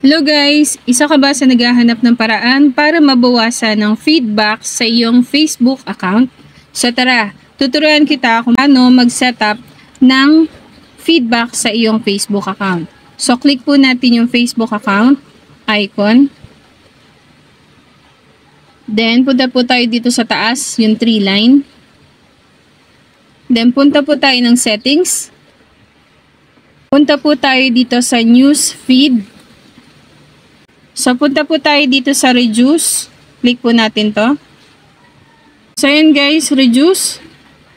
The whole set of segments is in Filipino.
Hello guys! Isa ka ba sa naghahanap ng paraan para mabawasan ng feedback sa iyong Facebook account? So tara, tuturuan kita kung paano mag-setup ng feedback sa iyong Facebook account. So click po natin yung Facebook account icon. Then punta po tayo dito sa taas, yung 3 line. Then punta po tayo ng settings. Punta po tayo dito sa news feed. So, punta po tayo dito sa reduce. Click po natin to. So, yun guys, reduce.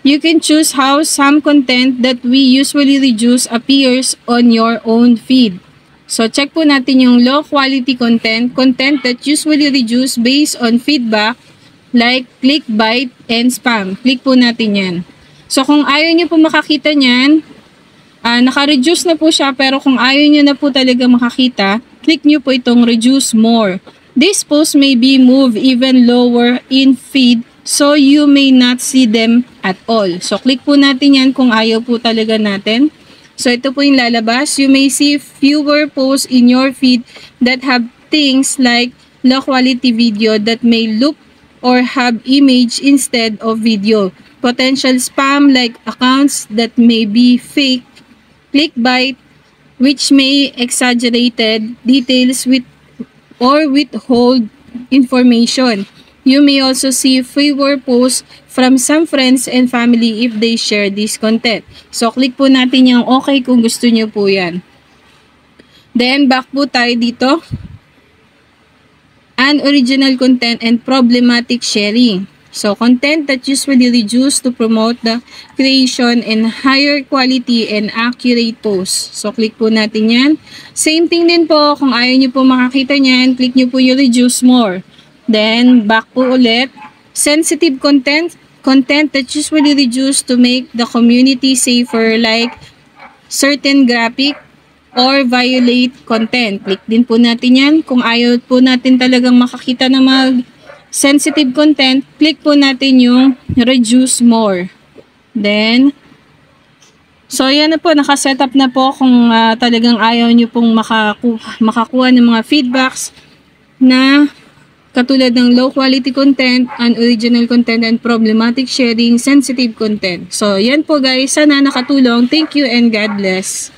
You can choose how some content that we usually reduce appears on your own feed. So, check po natin yung low quality content that usually reduce based on feedback like clickbait and spam. Click po natin yan. So, kung ayaw nyo po makakita nyan, naka-reduce na po siya, pero kung ayaw nyo na po talaga makakita, click nyo po itong reduce more. This post may be moved even lower in feed so you may not see them at all. So, click po natin yan kung ayaw po talaga natin. So, ito po yung lalabas. You may see fewer posts in your feed that have things like low quality video that may look or have image instead of video. Potential spam like accounts that may be fake, clickbait, which may exaggerated details or withhold information. You may also see fewer posts from some friends and family if they share this content. So, click po natin yung okay kung gusto nyo po yan. Then, back po tayo dito. Unoriginal content and problematic sharing. So, content that usually reduced to promote the creation and higher quality and accurate posts. So, click po natin yan. Same thing din po, kung ayaw nyo po makakita nyan, click nyo po yung reduce more. Then, back po ulit. Sensitive content that usually reduced to make the community safer like certain graphic or violate content. Click din po natin yan. Kung ayaw po natin talagang makakita ng mga sensitive content, click po natin yung reduce more. Then, so yan na po, nakasetup na po kung talagang ayaw nyo pong makakuha ng mga feedbacks na katulad ng low quality content, unoriginal content, and problematic sharing, sensitive content. So yan po guys, sana nakatulong. Thank you and God bless.